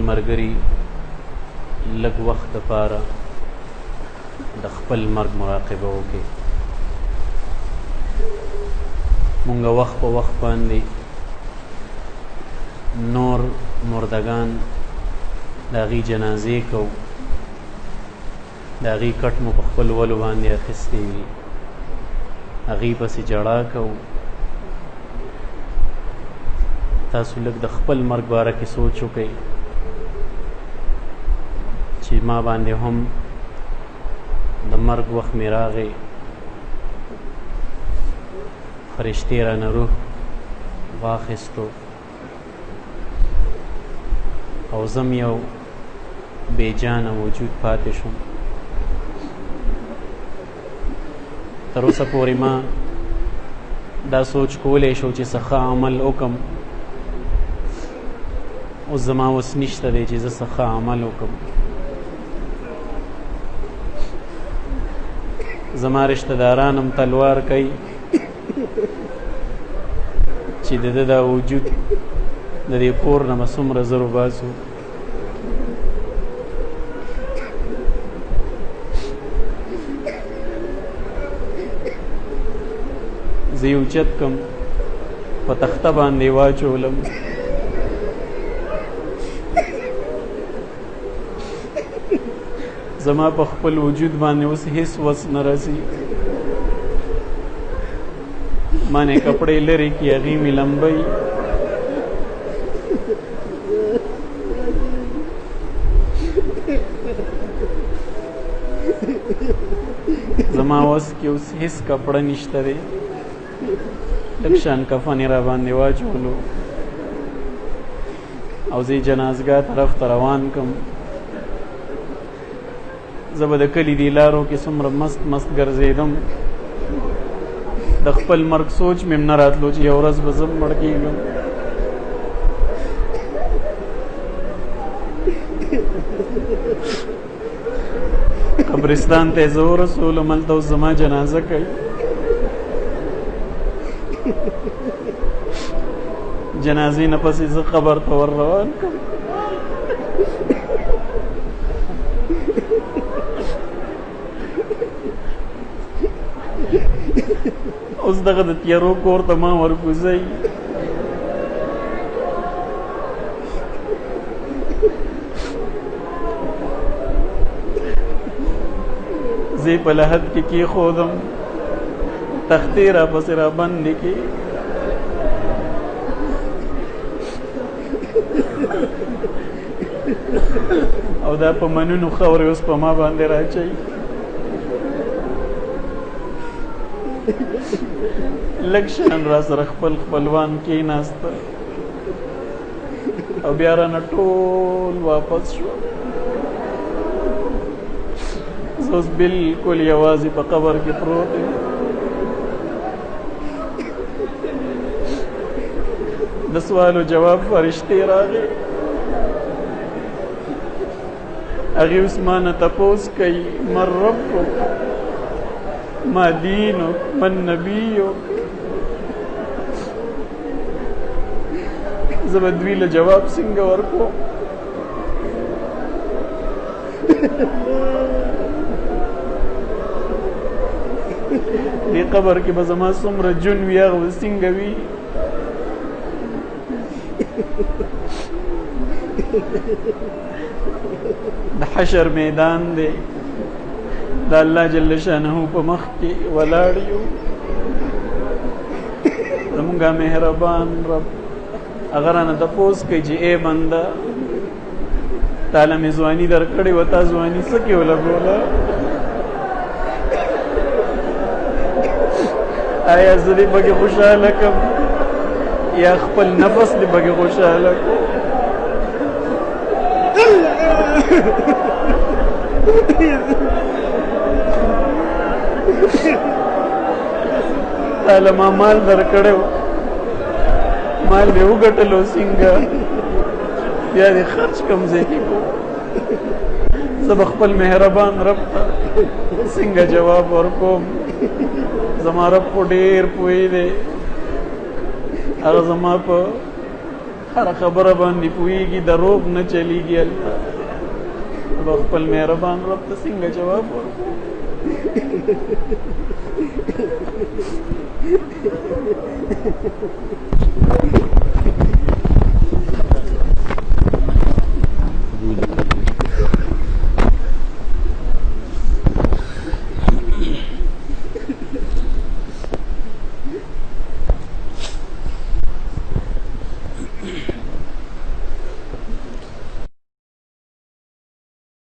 مرګري لږ وخت دپاره د خپل مرګ مراقبه وکړي. مونږ وخت په وخت باندې نور مردگان د هغې جنازې کوو، د هغې کټ مو په خپل ولو باندې اخیستی وي، هغې پسې جړا کوو. تاسو لږ د خپل مرګ باره کې سوچ وکئ چې ما باندې هم د مرګ وخت مې راغی، فرشتې رانه روح واخیستو او زم یو بېجانه وجود پاتې شوم. تر اوسه پورې ما دا سوچ کولی شو چې څه ښه عمل وکړم، اوس زما وس نشته دی چې زه څه ښه عمل وکړم. زما رشته داران هم تلوار کوي چې د ده دا وجود د دې کور نه به څومره زر وباسو. زه یې اوچت کړم، په تخته باندې واچولم، زما په خپل وجود باندې اوس هیڅ وس نه رسي. ما نه کپړې لرې کړي، هغې مې لمبۍ. زما وس کې اوس هیڅ کپړه نشته دی، لږ شان کفن یې را باندې واچولو او زه یې جنازګاه طرف ته روان کړم. زه به د کلي دې لارو کې څومره مست مست ګرځېدم، د خپل مرګ سوچ مې نه راتلو چې یو ورځ به زه مړ کېږم. قبرستان ته یې زه ورسولم، هلته اوس زما جنازه کوي. جنازې نه پسې زه قبر ته ور روان کړم. اوس دغه د تیارو کور ته ما ورکوزئ. زه یې په لحد کې کېښودم، تختې را پسې را بندې کړې. او دا په منونو خاورې اوس په ما باندې راچوي. لږ شان را سره خپل خپلوان کېناستل او بیا رانه ټول واپس شو. زه اوس بلکل یوازې په قبر کې پروت یم. د سوال و جواب فرشتې راغې، هغې اوس ما نه تپوس کوي من ربک، ما دینک، من نبیک. زه به دوی له جواب څنګه ورکوم؟ دې قبر کې به زما څومره جون وي، هغه به څنګه وي؟ د حشر میدان دی، د الله جل شانه په مخ کې ولاړ یو. زمونږ مهربان رب هغه رانه تپوس کوي چې ای بنده، تاله مې ځواني درکړې وه، تا ځواني څه کې ولګوله؟ آیا زه دې پکې خوشحاله کړم یا خپل نفس دې پکې خوشحاله کړم؟ تاله ما مال درکړی و، مال مې وګټلو، څنګه بیا دې خرچ کم ځای کې کو؟ زه به خپل مهربان رب ته څنګه جواب ورکوم؟ زما رب خو ډېر پوهې دی، هغه زما په هر خبره باندې پوهیږي دروغ نه چلیږي هلته به خپل مهربان رب ته څنګه جواب ورکړو